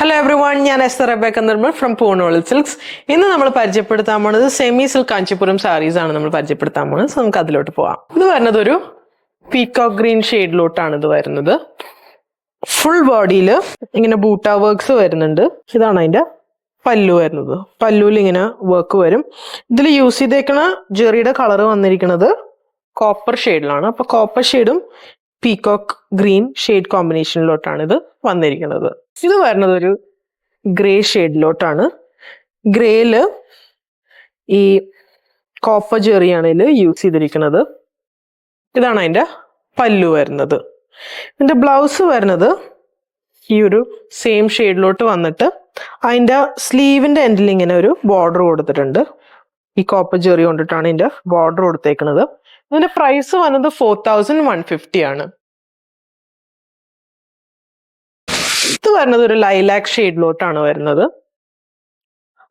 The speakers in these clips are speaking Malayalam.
Hello everyone, I am Esther Rebecca Nirmal from Poonol Silks. ഇന്ന് നമ്മൾ പരിചയപ്പെടുത്താൻ പോകുന്നത് സെമി സിൽക്ക് കാഞ്ചീപുരം സാരീസ് ആണ് നമ്മൾ പരിചയപ്പെടുത്താൻ പോകുന്നത്. സോ നമുക്ക് അതിലോട്ട് പോവാം. ഇത് വരുന്നത് ഒരു പീകോക്ക് ഗ്രീൻ ഷെയ്ഡിലോട്ടാണ് ഇത് വരുന്നത്. ഫുൾ ബോഡിയിൽ ഇങ്ങനെ ബൂട്ട വർക്ക്സ് വരുന്നുണ്ട്. ഇതാണ് അതിന്റെ പല്ലു വരുന്നത്. പല്ലുവിൽ ഇങ്ങനെ വർക്ക് വരും. ഇതിൽ യൂസ് ചെയ്തേക്കുന്ന ജെറിയുടെ കളർ വന്നിരിക്കുന്നത് കോപ്പർ ഷെയ്ഡിലാണ്. അപ്പൊ കോപ്പർ ഷെയ്ഡും പീകോക്ക് ഗ്രീൻ ഷെയ്ഡ് കോമ്പിനേഷനിലോട്ടാണ് ഇത് വന്നിരിക്കുന്നത്. ഇത് വരുന്നത് ഒരു ഗ്രേ ഷെയ്ഡിലോട്ടാണ്. ഗ്രേയില് ഈ കോപ്പർ ജെറിയാണ് ഇതിൽ യൂസ് ചെയ്തിരിക്കുന്നത്. ഇതാണ് അതിന്റെ പല്ലു വരുന്നത്. ഇതിന്റെ ബ്ലൗസ് വരുന്നത് ഈ ഒരു സെയിം ഷെയ്ഡിലോട്ട് വന്നിട്ട് അതിന്റെ സ്ലീവിന്റെ എൻഡിൽ ഇങ്ങനെ ഒരു ബോർഡർ കൊടുത്തിട്ടുണ്ട്. ഈ കോപ്പർ ജെറി കൊണ്ടിട്ടാണ് ഇതിന്റെ ബോർഡർ കൊടുത്തേക്കുന്നത്. ഇതിന്റെ പ്രൈസ് വന്നത് 4150 ആണ്. ഇത് വരുന്നത് ഒരു ലൈലാക്ക് ഷെയ്ഡിലോട്ടാണ് വരുന്നത്.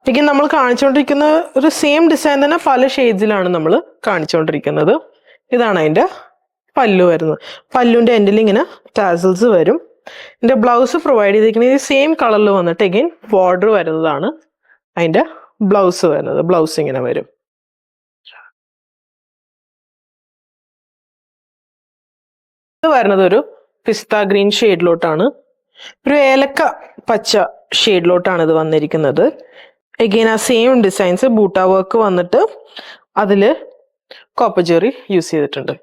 ശരിക്കും നമ്മൾ കാണിച്ചുകൊണ്ടിരിക്കുന്ന ഒരു സെയിം ഡിസൈൻ തന്നെ പല ഷെയ്ഡ്സിലാണ് നമ്മൾ കാണിച്ചുകൊണ്ടിരിക്കുന്നത്. ഇതാണ് അതിന്റെ പല്ലു വരുന്നത്. പല്ലുവിന്റെ എൻഡിൽ ഇങ്ങനെ ടാസൽസ് വരും. ഇതിന്റെ ബ്ലൗസ് പ്രൊവൈഡ് ചെയ്തിരിക്കുന്നത് ഈ സെയിം കളറിൽ വന്നിട്ട് അഗൈൻ ബോർഡർ വരുന്നതാണ് അതിന്റെ ബ്ലൗസ് വരുന്നത്. ബ്ലൗസ് ഇങ്ങനെ വരും. ഇത് വരുന്നത് ഒരു പിസ്ത ഗ്രീൻ ഷെയ്ഡിലോട്ടാണ്. ഒരു ഏലക്ക പച്ച ഷെയ്ഡിലോട്ടാണ് ഇത് വന്നിരിക്കുന്നത്. എഗെയിൻ ആ സെയിം ഡിസൈൻസ് ബൂട്ട വർക്ക് വന്നിട്ട് അതിൽ കോപ്പർ ജെറി യൂസ് ചെയ്തിട്ടുണ്ട്.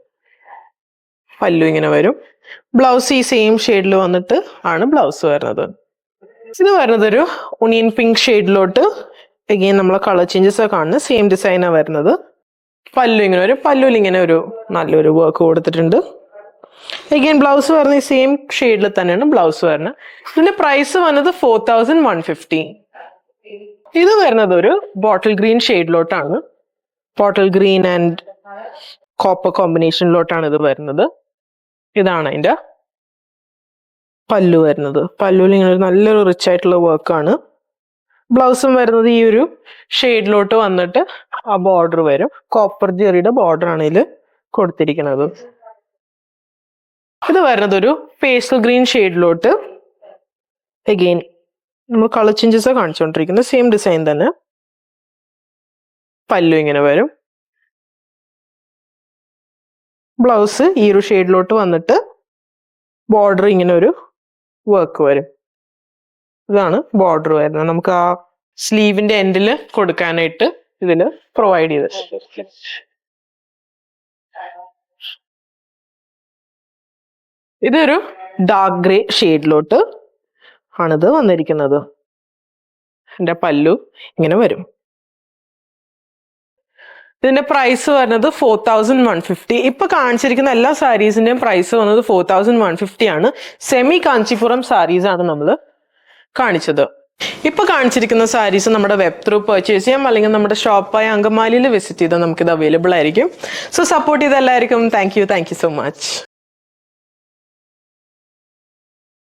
പല്ലു ഇങ്ങനെ വരും. ബ്ലൗസ് ഈ സെയിം ഷെയ്ഡിൽ വന്നിട്ട് ആണ് ബ്ലൗസ് വരുന്നത്. ഇത് വരുന്നത് ഒരു ഒണിയൻ പിങ്ക് ഷെയ്ഡിലോട്ട് എഗെയിൻ നമ്മളെ കളർ ചേഞ്ചസ് ഒക്കെ കാണുന്നത് സെയിം ഡിസൈനാണ് വരുന്നത്. പല്ലു ഇങ്ങനെ വരും. പല്ലുവിൽ ഇങ്ങനെ ഒരു നല്ലൊരു വർക്ക് കൊടുത്തിട്ടുണ്ട്. അഗൈൻ ബ്ലൗസ് വരുന്ന ഈ സെയിം ഷെയ്ഡിൽ തന്നെയാണ് ബ്ലൗസ് വരുന്നത്. ഇതിന്റെ പ്രൈസ് വന്നത് 4150. ഇത് വരുന്നത് ഒരു ബോട്ടിൽ ഗ്രീൻ ഷെയ്ഡിലോട്ടാണ്. ബോട്ടിൽ ഗ്രീൻ ആൻഡ് കോപ്പർ കോമ്പിനേഷനിലോട്ടാണ് ഇത് വരുന്നത്. ഇതാണ് അതിന്റെ പല്ലു വരുന്നത്. പല്ലുവിൽ ഇങ്ങനെ നല്ലൊരു റിച്ച് ആയിട്ടുള്ള വർക്കാണ്. ബ്ലൗസും വരുന്നത് ഈ ഒരു ഷെയ്ഡിലോട്ട് വന്നിട്ട് ആ ബോർഡർ വരും. കോപ്പർ ജെറിയുടെ ബോർഡർ ആണ് ഇതിൽ കൊടുത്തിരിക്കുന്നത്. ഇത് വരുന്നത് ഒരു പേസ്റ്റൽ ഗ്രീൻ ഷെയ്ഡിലോട്ട് അഗെയിൻ നമ്മൾ കളർ ചേഞ്ചസ് കാണിച്ചുകൊണ്ടിരിക്കുന്നത് സെയിം ഡിസൈൻ തന്നെ. പല്ലു ഇങ്ങനെ വരും. ബ്ലൗസ് ഈ ഒരു ഷെയ്ഡിലോട്ട് വന്നിട്ട് ബോർഡർ ഇങ്ങനെ ഒരു വർക്ക് വരും. ഇതാണ് ബോർഡർ വരുന്നത്. നമുക്ക് ആ സ്ലീവിന്റെ എൻഡിൽ കൊടുക്കാനായിട്ട് ഇതിൽ പ്രൊവൈഡ് ചെയ്തിട്ടുണ്ട്. ഇതൊരു ഡാർക്ക് ഗ്രേ ഷെയ്ഡിലോട്ട് ആണിത് വന്നിരിക്കുന്നത്. എൻ്റെ പല്ലു ഇങ്ങനെ വരും. ഇതിന്റെ പ്രൈസ് വരുന്നത് 4150. ഇപ്പൊ കാണിച്ചിരിക്കുന്ന എല്ലാ സാരീസിന്റെയും പ്രൈസ് വന്നത് 4150 ആണ്. സെമി കാഞ്ചീപുരം സാരീസ് ആണ് നമ്മൾ കാണിച്ചത്. ഇപ്പൊ കാണിച്ചിരിക്കുന്ന സാരീസ് നമ്മുടെ വെബ് ത്രൂ പർച്ചേസ് ചെയ്യാം, അല്ലെങ്കിൽ നമ്മുടെ ഷോപ്പായ അങ്കമാലിയിൽ വിസിറ്റ് ചെയ്താൽ നമുക്കിത് അവൈലബിൾ ആയിരിക്കും. സോ സപ്പോർട്ട് ചെയ്ത എല്ലാവർക്കും താങ്ക് യു സോ മച്ച്.